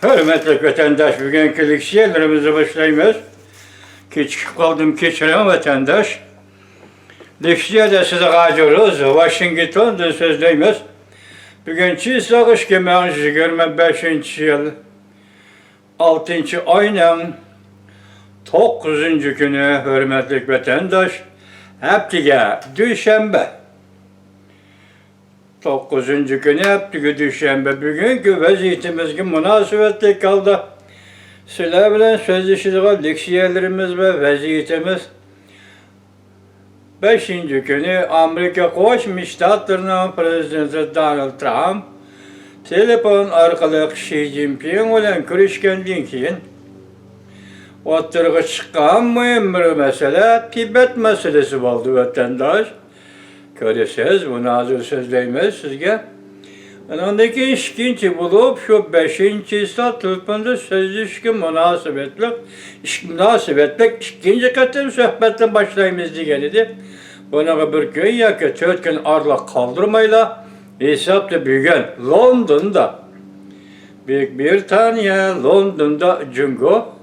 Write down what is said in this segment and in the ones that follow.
Hürmetli vatandaş, bugünkü leksiyalarımızı başlayımız. Küçük kaldım keçiren vatandaş. Leksiyada size ağacıyoruz. Washington'da sözleyimiz. Bugünkü sağış kemeğinizi 25. yıl 6. ayının 9. günü hürmetli vatandaş. Haftiga Düşenbe. 9. günü haftiga Düşenbe. Bugünkü vaziyetimizge münasebetli kaldı. Sizler bilen sözleşilen leksiyalarımız ve vaziyetimiz 5. günü Amerika Koşmuş Ştatlarının Prezidenti Donald Trump telefon arkalı Xi Jinping ile görüşkenden keyin ortaya çıkan mühim bir mesele Tibet meselesi oldu vatandaş. Görürsünüz, bu nazır sözleyimiz sizge. Ondaki ikinci bulup şu 5. satırpında sözleşki münasebetlik ikinci katım sohbetten başlayımız diyenidi. Buna bir gün ya ki 4 gün arla kaldırmayla hesapta bugün London'da Büyük Britanya, London'da Cungo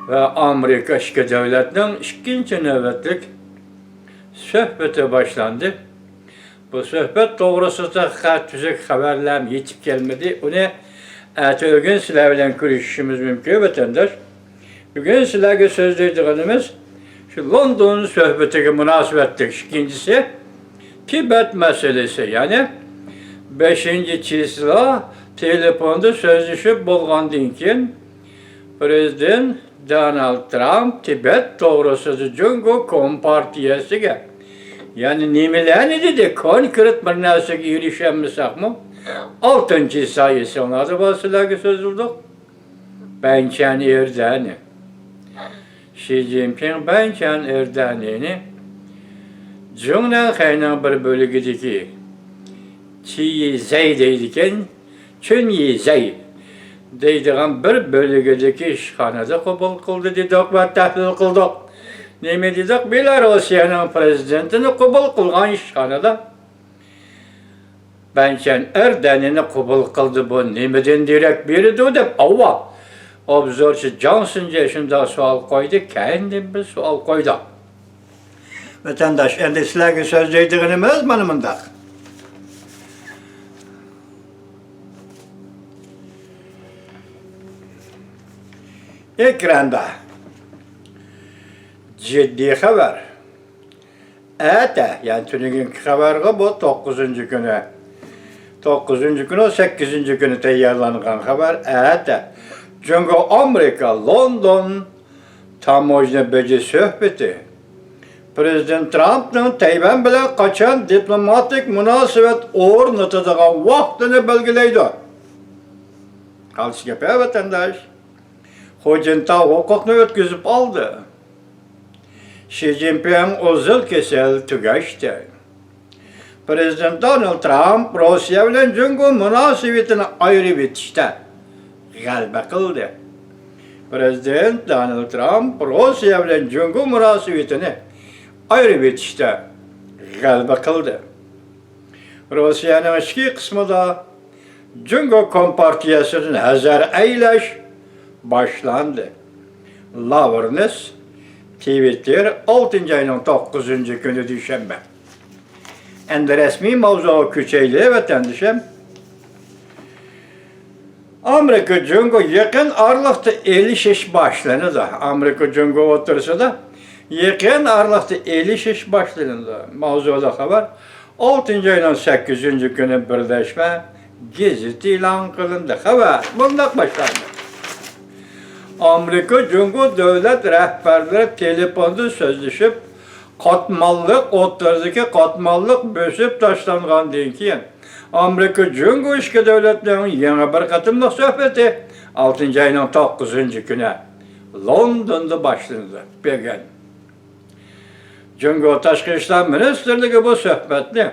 ve Amerika işki devletinin ikinci nöbetlik sohbeti başlandı. Bu sohbet doğrusu da tüzük haberler yetip gelmedi. Onu ertesi sizlerle görüşüşümüz mümkün vatandaş. Bugün sizlerle sözlediğimiz şu London sohbetine münasebetlik ikincisi Tibet meselesi. Yani 5. çizla telefonda sözleşip bulgandan keyin Prezident Donald Trump Tibet doğrusu Cungo Kompartiyasiga yani nimelerni dedi, konkret bir narsaga erişemesakmı? 6. sayısı onlarda basılarga sözüldük. Bankan Erdani. Xi Jinping Bankan Erdani'ni Cunnan kaynağı bir bölgedeki Çi Zey deydiken Çün Zey deydiğen bir bölgedeki işhanada kabul kıldı dedik ve tahlil kıldık. Neme dedik? Belarusya'nın prezidentini kabul kılgan işhanada Bankan Erdani'ni kabul kıldı bu nemeden direkt biri dedim. Ama obzorçu Johnson yaşında sual koydu, kendim bir sual koydu. Vatandaş, endi sizlerge sözleydiğimiz manımında. Ekranda ciddi haber. Yani tününkü haberge bu 9. günü. 9. günü 8. günü tayarlanan haber. Çünkü Amerika, London tamojna beci sohbeti. Prezident Trump'ın Tayvan bilen kaçan diplomatik münasebet ornatıdığın vaktini belgileydi. Kalış yapıyor vatandaş. Hocanta hukukunu ötküzüp aldı. Xi Jinping uzun kesel tügeçti. Prezident Donald Trump Rusya ile Cungo münasebetini ayrı bitişti. Galba kıldı. Prezident Donald Trump Rusya ile Cungo münasebetini ayrı bitişti. Galba kıldı. Rusya'nın iki kısmı da Cungo Kompartiyası'nın hazır eyleş başlandı. Lavırnız Twitter 6. ayının 9. günü Düşenbe. Endi resmi mavzu küçeyli vatandaşım. Amerika Cungo yakın aralıkta erişiş başlandı. Amerika Cungo otursa da yakın aralıkta erişiş başlandı. Mavzuda haber 6. ayının 8. günü birleşme gizli ilan kılındı. Haber bundan başlandı. Amerika Cungo devlet rehberleri telefonda sözleşip katmallık, otlardaki katmallık bösüp taşlanğandan keyin Amerika Cungo işki devletlerinin yeni bir katımlık sohbeti 6. ayının 9. günü London'da başlandı. Bugün. Cungo Taşkı İşler Ministerliği bu sohbetini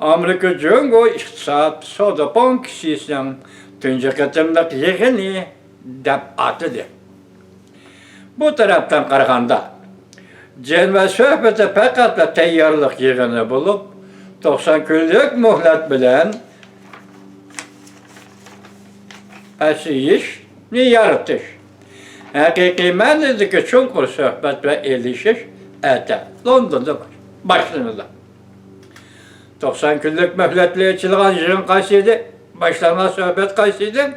Amerika Cungo İktisat Soda Bankası'nın tünce katımlık yığını dep atıdı. Bu taraftan qaraganda Cenve söhbeti fakat tayyorlik yığını bulup 90 günlük muhlet bilen esiyiş, ni yaratış. Hakiki manadaki çunkur sohbet ve elişiş ete. London'da başlanırlar. 90 günlük mühletli açılgan jön kaysıydı. Başlanan sohbet kaysıydı.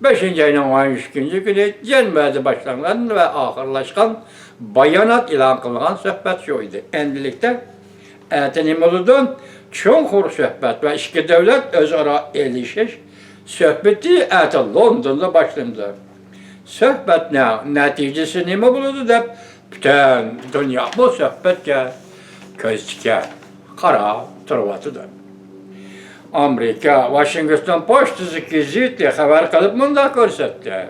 5. ayının 13. günü cenmedi başlanan ve ahırlaşkan bayanat ilan kılgan sohbet şuydu. Endilikte etenim oludun çunkur sohbet ve iki devlet özara elişiş sohbeti ete London'da başlandı. Söhbət nəticəsi nə buludu da bütün dünya bu söhbətə közçükə qara turvatıdır. Amerika, Washington Postası gizli xəbər qılıb bunda göstərdi.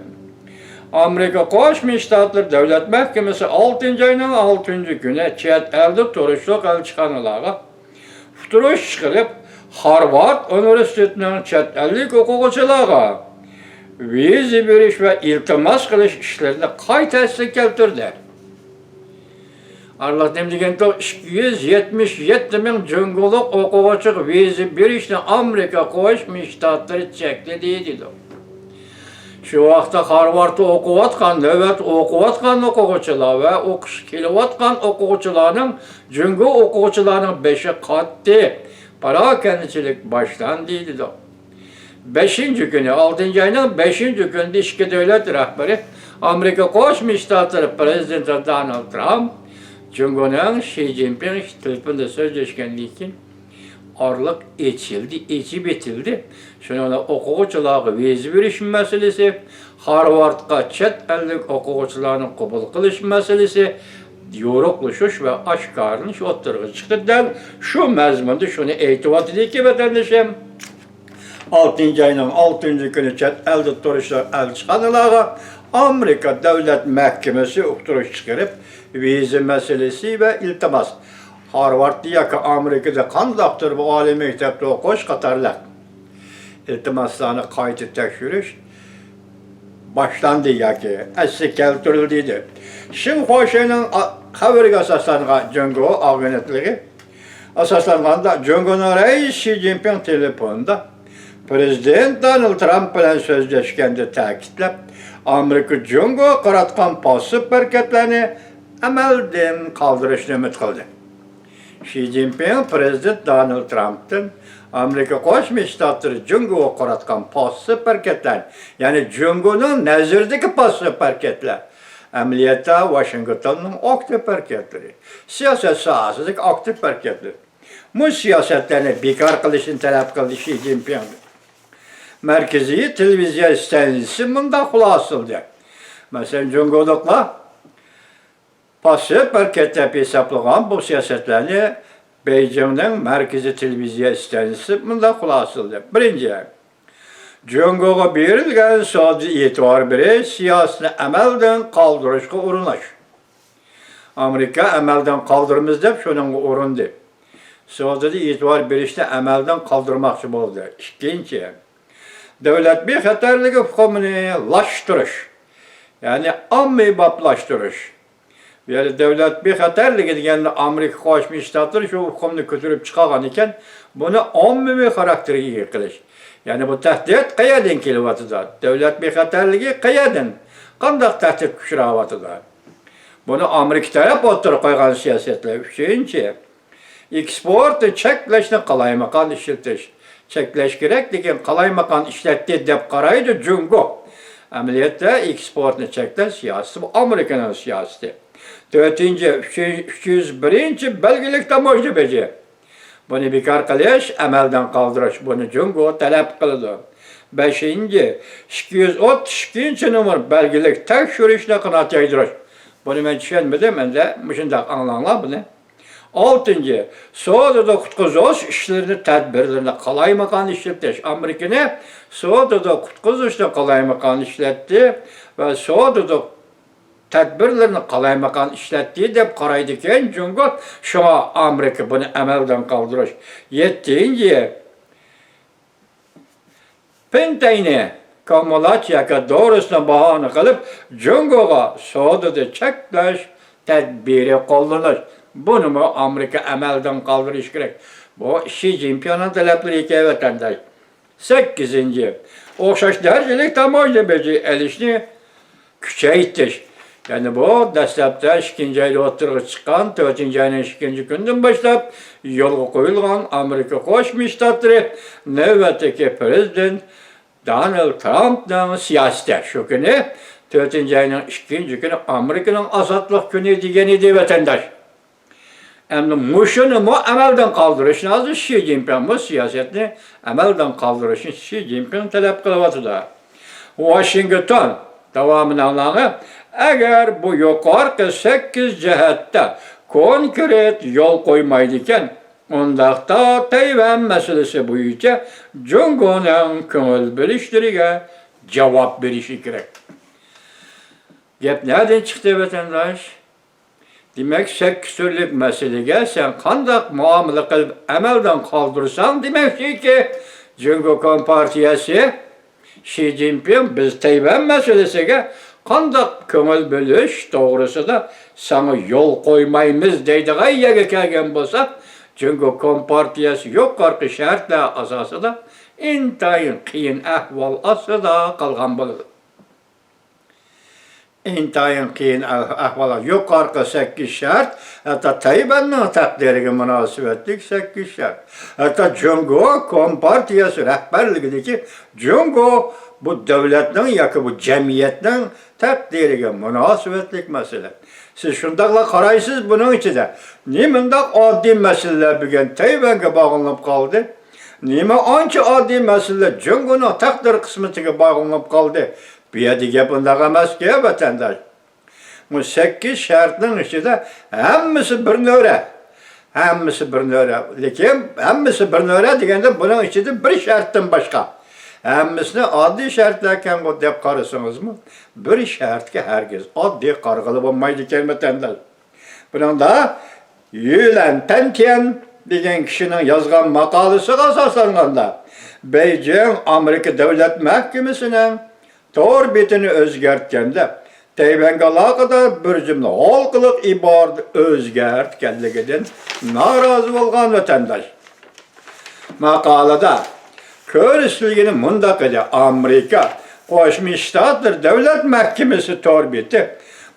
Amerika Qoşmuş Ştatlar Dövlət Məhkəməsi 6. ayının 6. günü çət əldə turuşluq əlçıqanılağı futuruş çıxılıb Harvard Üniversitetinin çət əllik hüquqçılığı vize veriş ve iltimas kılış işlerinde kay tesiri keltirdi. Arladım degende 277 bin cüngülük okuvacık vize verişini Amerika Qoşmuş Ştatları çekti deyildi. Şu vaxtda Harvard'da okuvatkan, nöbet okuvatkan okuvacılar ve okuş kilovatkan okuvacılarının cüngü okuvacılarının 5'e kattı. Para kendicilik baştan deyildi. 5. günü, 6. ayının 5. günü iki devlet rəhbəri Amerika Qoşmuş Ştatları Prezidenti Donald Trump, Cumhurbaşkanı Xi Jinping telefonda sözleşkenliği için arlık içip etildi. Şuna okuyucuları vize veriş meselesi, Harvard'a çet ellik okuyucularının kabul kılış meselesi, yoruklaşış ve aşkarlanış oturuğa çıktı. Şu məzmunda şunu etibat edik ki vatandaşım, 6. ayının 6. günü çət əldə turuşlar əlçıqanılağı Amerika Devlet Məhkəməsi uqturuş çıxırıb vize meselesi ve iltimas. Harvard diye ki Amerika'da qandaqdır bu ali mektepte okuş qatarlar. İltimaslarını kayıt tekşürüş başlandı ya ki əsli keltirildi. Şimdi Xoşay'nın xəbəri əsaslanğan Cöngü ağınetliği əsaslanğanda Cöngü'nün reis Xi Jinping telefonunda Prezident Donald Trump bilen sözleşkende təkitlep Amerika Cöngü qaratqan pasif hareketlerini əməldən kaldırışını ümid qıldı. Xi Jinping Prezident Donald Trump'ın Amerika Qoşmuş Ştatları Cöngü'ye qaratqan pasif hareketler, yani Cöngü'nün nəzirdeki pasif hareketler, əməliyyatda Washington'un aktif hareketleri, siyaset sahasındaki aktif hareketleri. Bu siyasetlerini bekar kılışını talep kıldı Xi Jinping. Merkezi televizyon istenilisi bunda xulasıldı. Mesela Cöngülükla pasif hareketler hesaplanan bu siyasetlerini Beijing'in merkezi televizyon istenilisi bunda xulasıldı. Birinci, Cöngü'ye verilgen sadece etibar biri siyasını əməldən kaldırışqa urunlaş. Amerika əməldən kaldırmız deyip şunun urundu. Sadece etibar birişte əməldən kaldırmaq için oldu. İkinci, devlet bir xəterlik hükümünü laştırış, yani ammebaplaştırış. Yani devlet bir xəterlik edilgende Amerika Qoşmuş Ştatları şu hükümünü götürüp çıkargan iken bunu ammemi karakteri kılış. Yani bu tehdit kıyadın kilvatıdır. Devlet bir xəterligi kıyadın. Qandaq tehdit küşravatıdır. Bunu Amerika taraf oturup koygan siyasetle. Üçüncü, eksportu çekleşini kalaymakan işletiş. Çekleş gerek degan kalaymakan işletti dep qaraydı Cöngü. Ameliyatda eksportunu çekten siyaseti bu Amerika'nın siyaseti. Dördüncü, 301. belgelik tamoşnabeci. Bunu bekar kılış, əməldən kaldırış. Bunu Cöngü talep kıldı. Beşinci, 232. numar belgelik tekşürüşle kınat yaydırış. Bunu ben düşünmedim, ben de müşündaq anlanlar bunu. Altıncı, Soğuda'da kutkuzuş işlerini, tedbirlerini kalaymakan işletti. Amerika'nı Soğuda'da kutkuzuşla kalaymakan işletti ve Soğuda'da tedbirlerini kalaymakan işlettiği de qaraydıken Cöngü şuna Amerika bunu əməldən kaldırış. Yettinci, Pentayni Kamalatiyaka doğrusuna bahane kılıp Cöngü'ye Soğuda'da çekleş tedbiri kullanır. Bunu mu Amerika əməldən kaldırış gerek? Bu Xi Jinping'in talepleri iki vatandaş. 8. Oxşaş dercilik tamoyla beci elişini küçeyttir. Yani bu dastlapda 2. ayda oturuğa çıkan 4. ayının 2. günden başlap yolga koyulgan Amerika Qo'shma Shtatlari navbatdagi prezident Donald Trump'ning siyosati. Shu kuni 4. ayının 2. kuni Amerikaning ozodlik kuni degan edi vatandosh. Endi mushuni mu amaldan qoldirish hozir Xi Jinping bu siyosatni amaldan qoldirishni Xi Jinping talab qilyapti. Washington davomini anlag'i agar bu yuqorqi 8 jihatda konkret yo'l qo'ymaydi ekan, undaqda Tayvan masalasi bo'yicha Jungoning ko'ngil bo'lishlariga javob berishi kerak. Gap nereden chiqdi vatandosh? Demek 8 turlik meseleге sen qandaq muomala qilib amaldan qoldirsan demakki Jungo Kompartiyasi Xi Jinping biz Tayvan meselesiga qandaq ko'ngil bo'lish to'g'risida sana yo'l qo'ymaymiz deydigan yerga kelgan bo'lsa, Jungo Kompartiyasi yuqorqi shartlar asosida intayin qiyin ahvol ostida qolgan bo'ladi. İntayin qiyin ahvolat yuqorqi 8 shart, hatta Tayvanning taqdiriga munosabatlik 8 shart. Hatta Jungo Kompartiyasi rahbarligidagi Jungo bu davlatning yoki bu jamiyatning taqdiriga munosabatlik masala. Siz shundaqla qaraysiz buning ichida. Nimandaq oddiy masalalar bo'lgan Tayvanga bog'lanib qoldi? Nima ancha oddiy masalalar Jungoning taqdir qismatiga bog'lanib qoldi? Bu yerda gap undaq emas-ki vatandosh. Bu 8 shartning ichida hammasi bir nöra. Hammasi bir nöra. Lekin hammasi bir nöra deganda buning ichida bir shartdan boshqa. Hammasini oddiy shartlar ekan bu deb qarasangizmi? Bir shartga hargiz oddiy qarg'ilib bo'lmaydi ekan vatandosh. Buningda Yulan Tankian degan kishining yozgan maqolasiga asoslanganda Beijing Amerika davlat mahkamasining to'r betini o'zgartganda Tayvanga aloqador bir jumla xalqliq iborani o'zgartganligidan norozi bo'lgan vatandosh. Maqolada ko'rishilgani mundaq edi: Amerika Qo'shma Shtatlar davlat mahkamasi to'r beti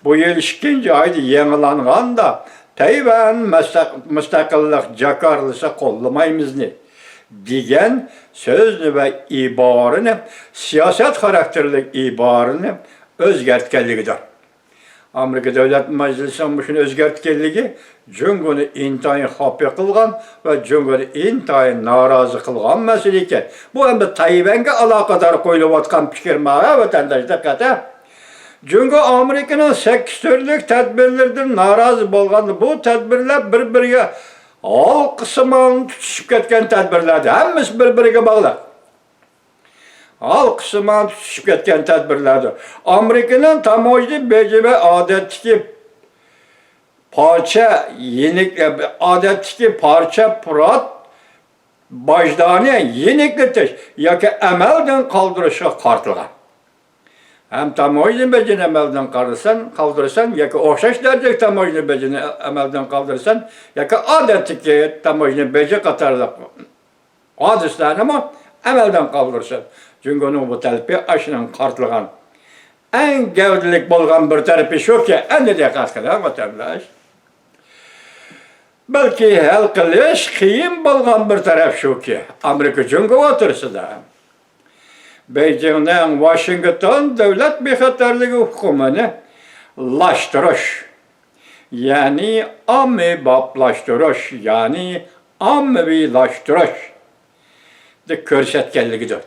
bu yil 2. oyda yangilanganda Tayvan mustaqillik jakarlasa qo'llamaymizni degan so'zni va iborani, siyosat xarakterli iborani o'zgartganligidir. Amerika Davlat Majlisining shuni o'zgartganligi Jungoni intayin xafa qilgan va Jungoni intayin norozi qilgan masala ekan. Bu endi Tayvanga aloqador qo'yilayotgan fikr ma'ra vatandosh diqqati. Jungo Amerikaning 8 turlik tadbirlardan norozi bo'lganda bu tadbirlar bir-biriga halqsimon tutishib ketgan tadbirlardir. Hammasi bir-biriga bog'liq. Halqsimon tutishib ketgan tadbirlardir. Amerikaning tamoyili bejiba odatdagi parcha yenik odatdagi parcha prat bajdoni yeniklatish yoki amaldan qoldirishga qartilgan. Hem tamoyilni bejini amaldan qoldirsan yoki o'xshash darajada tamoyilni bejini amaldan qoldirsan yoki odatdagi tamoyilni beji qatorli hodislarni amaldan qoldirsan. Jungoning bu talabi ashundan qartilgan. Eng gavdalik bo'lgan bir tarafi shuki, endi diqqat qiling vatandosh. Balki hal qilish qiyin bo'lgan bir taraf shuki, Amerika Jungo o'tirsida Beijingning Washington davlat bexatarligi hukumini lashtirish, ya'ni ommaboplashtirish, ya'ni ommaviylashtirish deb ko'rsatganligidir.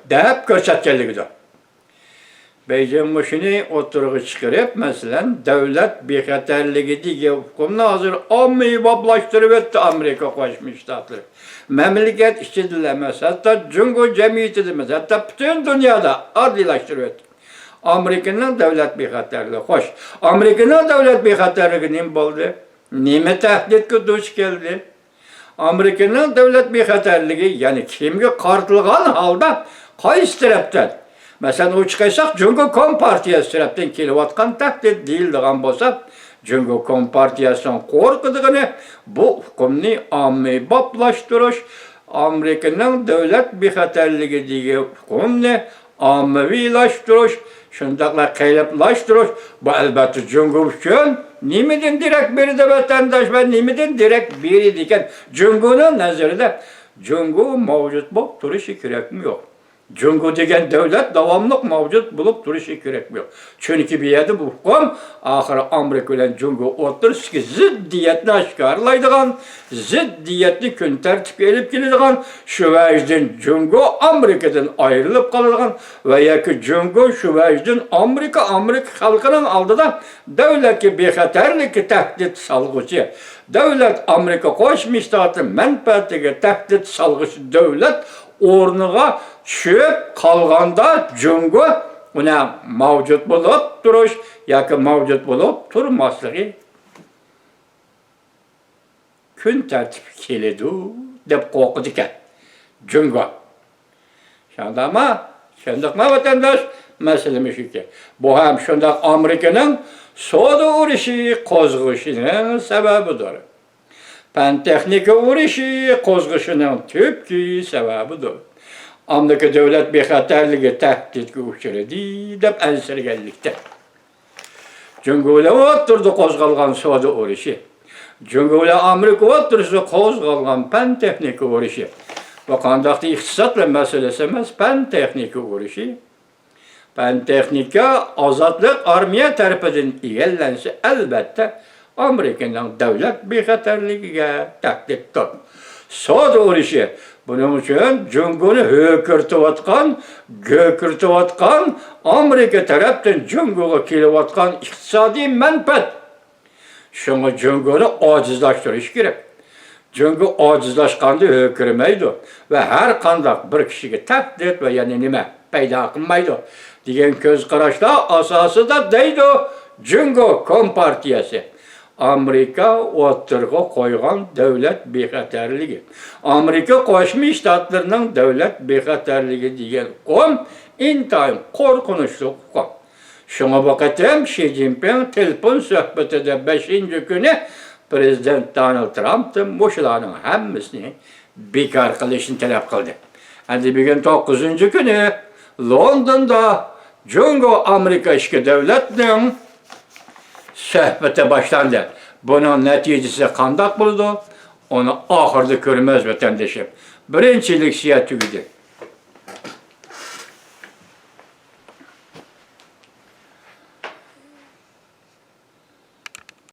Beijing shuni o'tirg'i chiqarib, masalan, davlat bexatarligi degan hukumni hozir ommaboplashtirish etdi Amerika Qo'shma Shtatlari. Memleket ichida emas, hatto Jungo jamiyatida emas, hatto butun dunyoda oddiylashtirib etdi. Amerikaning davlat bexatarligi. Xo'sh, Amerikaning davlat bexatarligi nima bo'ldi? Nima tahdidga duch keldi? Amerikaning davlat bexatarligi, ya'ni kimga qartilgan holda qaysi tarafdan? Masalan, u chiqaysak Jungo Kompartiyasi tarafdan kelayotgan tahdid deyiladigan bo'lsa, Jungo Kompartiyasining qo'rqadigini bu hukumni ommaboplashtirish, Amerika'nın devlet bexaterligi diye hükümle ammavilaştırış, şundakla kayıplaştırış, bu elbette Cumhur üçün nimedin direkt biri de vatandaş ve nimedin direkt biri diken Cumhur'un nazarında Cumhur mevcut bu turuşu gerekmiyor. Cumhur degen devlet davamlıq mevcut bulup duruşu gerekmiyor. Çünkü bir yerde bu hüküm ahire Amerika ile Cumhur oturur ki ziddiyetini aşkarlaydıgan, ziddiyetini gün tertip elip geledigan, şu vecden Cumhur Amerika'dan ayrılıp kalıdığan veya ki Cumhur şu vecden Amerika halkının aldıdan devletki bexaterlik tehdit salgıcı. Devlet Amerika koşmuş dağıtın menfaatine tehdit salgıcı devlet ornuğa düşüp kalganda Cumhur buna mevcut bulup duruş, ya ki mevcut bulup durmaslığı gün tertip keledi dep korkudu iken Cumhur. Şunda ama, şundakma vatandaş meselemiz ki bu hem şundak Amerika'nın soda uğraşı kozguşunun sebebidir. Pentexnika uğraşı kozguşunun tüpki sebebidir. Amerika devlet bexaterligi tehditki uçurdu dep ensirgenlikte. Cumhuriyet oturdu kozgalgan soda uğraşı. Cumhuriyet Amerika oturdu kozgalgan pentexnika uğraşı. Ve kandakta iktisatla meselesi emez pentexnika uğraşı. Pentexnika azatlık armiya tarafından egellense elbette Amerika'nın devlet bexaterligiga tehdittir. Soda uğraşı. Bunun için Cumhur'u gökürtüvatkan, Amerika taraftan Cumhur'a kelivatkan iktisadi menfaat. Şunu Cumhur'u acizlaştırış gerek. Cumhur acizlaşkanda hökürmeydi ve her kandak bir kişiye tehdit ve yani nime peyda kılmaydı. Diyen göz karışta asası da deydi Cumhur Kompartiyası. Amerika oturga koygan devlet bexaterligi. Amerika Koşmuş Ştatlarının devlet bexaterligi diyen hüküm intayın korkunçlu hüküm. Şuna bakatım Xi Jinping telefon sohbetinde 5. günü Prezident Donald Trump'ın boşularının hemmisini bekar kılışını talep kıldı. Hadi bir gün 9. günü London'da Cumhur Amerika işki devletinin sohbete başlandı. Bunun neticesi kandak buldu. Onu ahırda görmez vatandaşım. Birincilik siyah tügüdü.